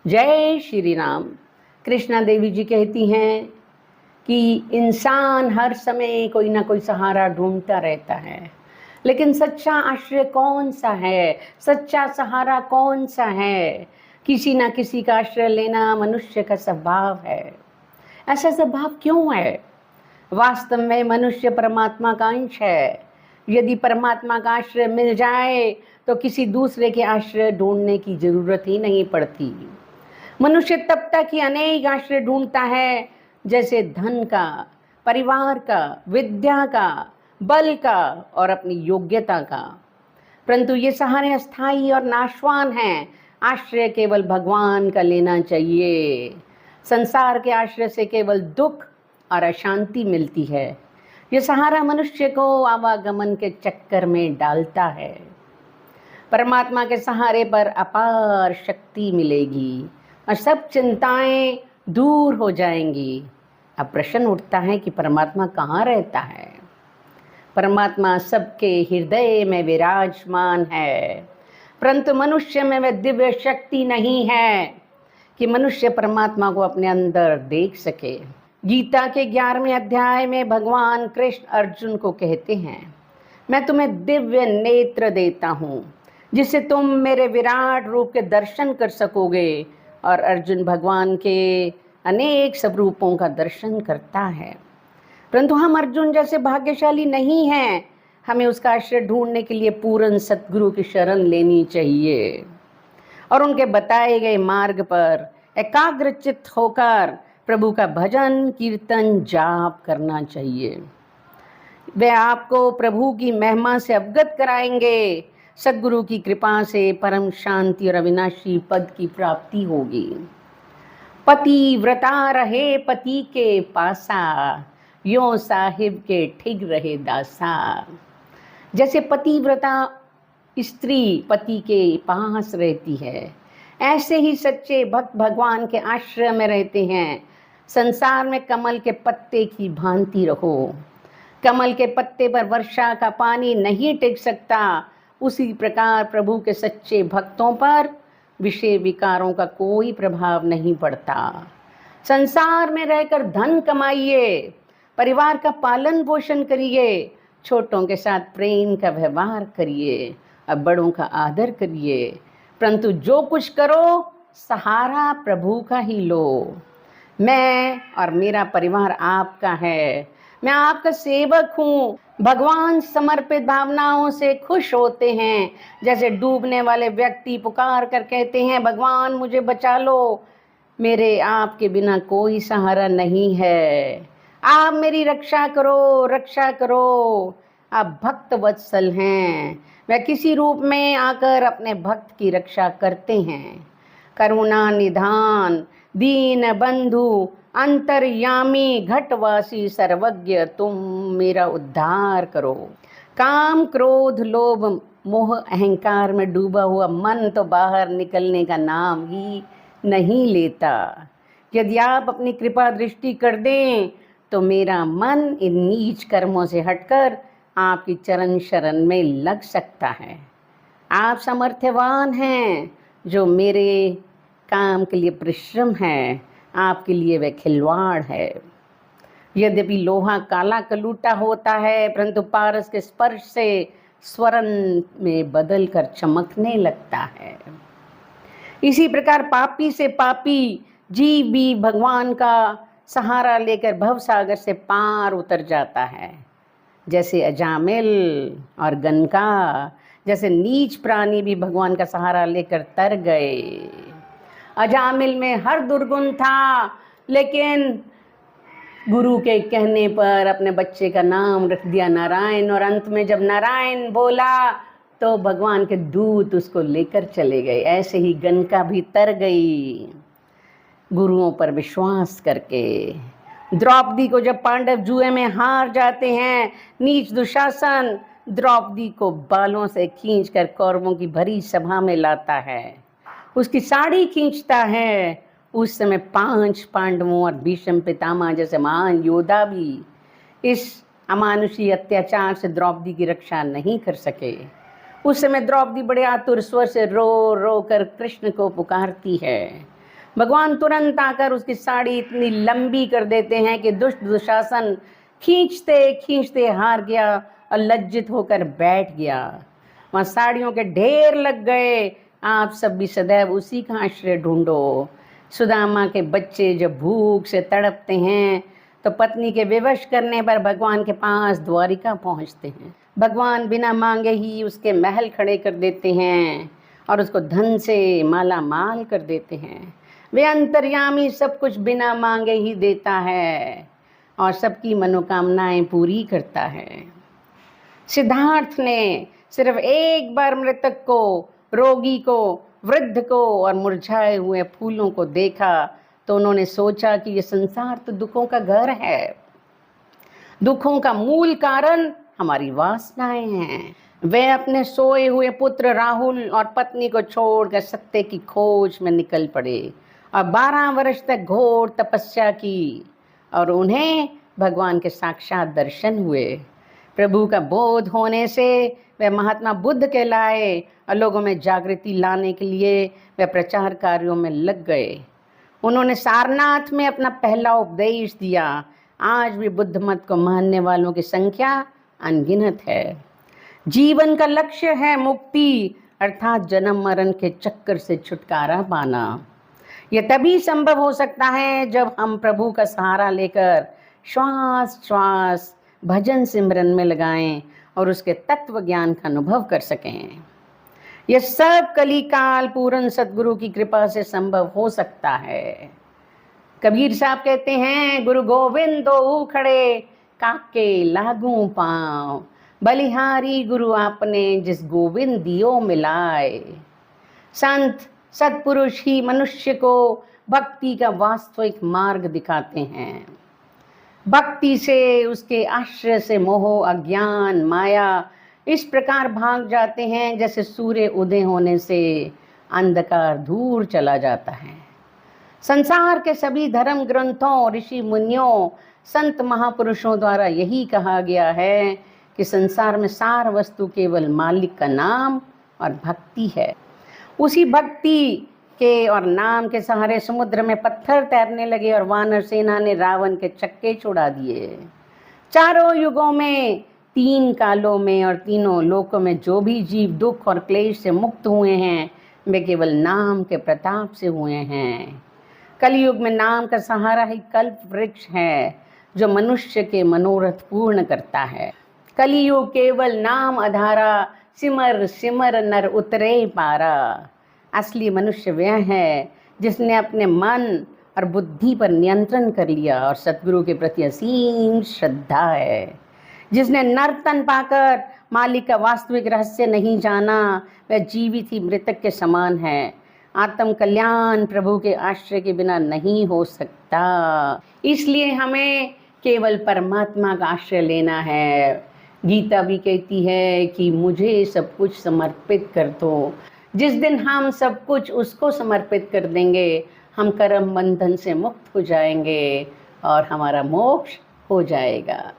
जय श्री राम। कृष्णा देवी जी कहती हैं कि इंसान हर समय कोई ना कोई सहारा ढूंढता रहता है, लेकिन सच्चा आश्रय कौन सा है, सच्चा सहारा कौन सा है। किसी ना किसी का आश्रय लेना मनुष्य का स्वभाव है। ऐसा स्वभाव क्यों है? वास्तव में मनुष्य परमात्मा का अंश है। यदि परमात्मा का आश्रय मिल जाए तो किसी दूसरे के आश्रय ढूंढने की जरूरत ही नहीं पड़ती। मनुष्य तब तक ही अनेक आश्रय ढूंढता है, जैसे धन का, परिवार का, विद्या का, बल का और अपनी योग्यता का। परंतु ये सहारे अस्थायी और नाशवान हैं। आश्रय केवल भगवान का लेना चाहिए। संसार के आश्रय से केवल दुख और अशांति मिलती है। ये सहारा मनुष्य को आवागमन के चक्कर में डालता है। परमात्मा के सहारे पर अपार शक्ति मिलेगी और सब चिंताएं दूर हो जाएंगी। अब प्रश्न उठता है कि परमात्मा कहाँ रहता है? परमात्मा सबके हृदय में विराजमान है, परंतु मनुष्य में वह दिव्य शक्ति नहीं है कि मनुष्य परमात्मा को अपने अंदर देख सके। गीता के 11वें अध्याय में भगवान कृष्ण अर्जुन को कहते हैं, मैं तुम्हें दिव्य नेत्र देता हूँ जिससे तुम मेरे विराट रूप के दर्शन कर सकोगे। और अर्जुन भगवान के अनेक स्वरूपों का दर्शन करता है। परंतु हम अर्जुन जैसे भाग्यशाली नहीं हैं। हमें उसका आश्रय ढूंढने के लिए पूर्ण सतगुरु की शरण लेनी चाहिए और उनके बताए गए मार्ग पर एकाग्रचित्त होकर प्रभु का भजन, कीर्तन, जाप करना चाहिए। वे आपको प्रभु की महिमा से अवगत कराएंगे। सद्गुरु की कृपा से परम शांति और अविनाशी पद की प्राप्ति होगी। पति व्रता रहे पति के पासा, यो साहिब के ठिग रहे दासा। जैसे पतिव्रता स्त्री पति के पास रहती है, ऐसे ही सच्चे भक्त भगवान के आश्रय में रहते हैं। संसार में कमल के पत्ते की भांति रहो। कमल के पत्ते पर वर्षा का पानी नहीं टिक सकता, उसी प्रकार प्रभु के सच्चे भक्तों पर विषय विकारों का कोई प्रभाव नहीं पड़ता। संसार में रहकर धन कमाइए, परिवार का पालन पोषण करिए, छोटों के साथ प्रेम का व्यवहार करिए और बड़ों का आदर करिए, परंतु जो कुछ करो सहारा प्रभु का ही लो। मैं और मेरा परिवार आपका है, मैं आपका सेवक हूँ। भगवान समर्पित भावनाओं से खुश होते हैं। जैसे डूबने वाले व्यक्ति पुकार कर कहते हैं, भगवान मुझे बचा लो, मेरे आपके बिना कोई सहारा नहीं है, आप मेरी रक्षा करो, रक्षा करो। आप भक्त वत्सल हैं, वह किसी रूप में आकर अपने भक्त की रक्षा करते हैं। करुणा निधान, दीन बंधु, अंतर्यामी, घटवासी, सर्वज्ञ, तुम मेरा उद्धार करो। काम, क्रोध, लोभ, मोह, अहंकार में डूबा हुआ मन तो बाहर निकलने का नाम ही नहीं लेता। यदि आप अपनी कृपा दृष्टि कर दें तो मेरा मन इन नीच कर्मों से हटकर आपकी चरण शरण में लग सकता है। आप सामर्थ्यवान हैं, जो मेरे काम के लिए परिश्रम है, आपके लिए वह खिलवाड़ है। यद्यपि लोहा काला कलूटा होता है, परंतु पारस के स्पर्श से स्वर्ण में बदल कर चमकने लगता है। इसी प्रकार पापी से पापी जीव भी भगवान का सहारा लेकर भवसागर से पार उतर जाता है। जैसे अजामिल और गनका जैसे नीच प्राणी भी भगवान का सहारा लेकर तर गए। अजामिल में हर दुर्गुण था, लेकिन गुरु के कहने पर अपने बच्चे का नाम रख दिया नारायण, और अंत में जब नारायण बोला तो भगवान के दूत उसको लेकर चले गए। ऐसे ही गनका भी तर गई गुरुओं पर विश्वास करके। द्रौपदी को जब पांडव जुए में हार जाते हैं, नीच दुशासन द्रौपदी को बालों से खींचकर कौरवों की भरी सभा में लाता है, उसकी साड़ी खींचता है। उस समय 5 पांडवों और भीष्म पितामह जैसे महान योद्धा भी इस अमानुषी अत्याचार से द्रौपदी की रक्षा नहीं कर सके। उस समय द्रौपदी बड़े आतुर स्वर से रो रो कर कृष्ण को पुकारती है। भगवान तुरंत आकर उसकी साड़ी इतनी लंबी कर देते हैं कि दुष्ट दुशासन खींचते खींचते हार गया और लज्जित होकर बैठ गया। वहाँ साड़ियों के ढेर लग गए। आप सब भी सदैव उसी का आश्रय ढूंढो। सुदामा के बच्चे जब भूख से तड़पते हैं तो पत्नी के विवश करने पर भगवान के पास द्वारिका पहुंचते हैं। भगवान बिना मांगे ही उसके महल खड़े कर देते हैं और उसको धन से माला माल कर देते हैं। वे अंतर्यामी सब कुछ बिना मांगे ही देता है और सबकी मनोकामनाएं पूरी करता है। सिद्धार्थ ने सिर्फ एक बार मृतक को, रोगी को, वृद्ध को और मुरझाए हुए फूलों को देखा तो उन्होंने सोचा कि ये संसार तो दुखों का घर है। दुखों का मूल कारण हमारी वासनाएं हैं। वे अपने सोए हुए पुत्र राहुल और पत्नी को छोड़कर सत्य की खोज में निकल पड़े और 12 वर्ष तक घोर तपस्या की और उन्हें भगवान के साक्षात दर्शन हुए। प्रभु का बोध होने से वे महात्मा बुद्ध कहलाए और लोगों में जागृति लाने के लिए वे प्रचार कार्यों में लग गए। उन्होंने सारनाथ में अपना पहला उपदेश दिया। आज भी बुद्ध मत को मानने वालों की संख्या अनगिनत है। जीवन का लक्ष्य है मुक्ति, अर्थात जन्म मरण के चक्कर से छुटकारा पाना। यह तभी संभव हो सकता है जब हम प्रभु का सहारा लेकर श्वास श्वास भजन सिमरन में लगाएं और उसके तत्व ज्ञान का अनुभव कर सकें। यह सब कलिकाल पूर्ण सद्गुरु की कृपा से संभव हो सकता है। कबीर साहब कहते हैं, गुरु गोविंद दो खड़े काके लागू पाँव, बलिहारी गुरु आपने जिस गोविंद दियो मिलाए। संत सत्पुरुष ही मनुष्य को भक्ति का वास्तविक मार्ग दिखाते हैं। भक्ति से, उसके आश्रय से मोह, अज्ञान, माया इस प्रकार भाग जाते हैं जैसे सूर्य उदय होने से अंधकार दूर चला जाता है। संसार के सभी धर्म ग्रंथों, ऋषि मुनियों, संत महापुरुषों द्वारा यही कहा गया है कि संसार में सार वस्तु केवल मालिक का नाम और भक्ति है। उसी भक्ति के और नाम के सहारे समुद्र में पत्थर तैरने लगे और वानर सेना ने रावण के चक्के छुड़ा दिए। चारों युगों में, 3 कालों में और तीनों लोकों में जो भी जीव दुख और क्लेश से मुक्त हुए हैं वे केवल नाम के प्रताप से हुए हैं। कलयुग में नाम का सहारा ही कल्प वृक्ष है जो मनुष्य के मनोरथ पूर्ण करता है। कलियुग केवल नाम आधारा, सिमर सिमर नर उतरे पारा। असली मनुष्य वह है जिसने अपने मन और बुद्धि पर नियंत्रण कर लिया और सद्गुरु के प्रति असीम श्रद्धा है। जिसने नर्तन पाकर मालिक का वास्तविक रहस्य नहीं जाना, वह जीवित ही मृतक के समान है। आत्म कल्याण प्रभु के आश्रय के बिना नहीं हो सकता। इसलिए हमें केवल परमात्मा का आश्रय लेना है। गीता भी कहती है कि मुझे सब कुछ समर्पित कर दो। जिस दिन हम सब कुछ उसको समर्पित कर देंगे, हम कर्म बंधन से मुक्त हो जाएंगे और हमारा मोक्ष हो जाएगा।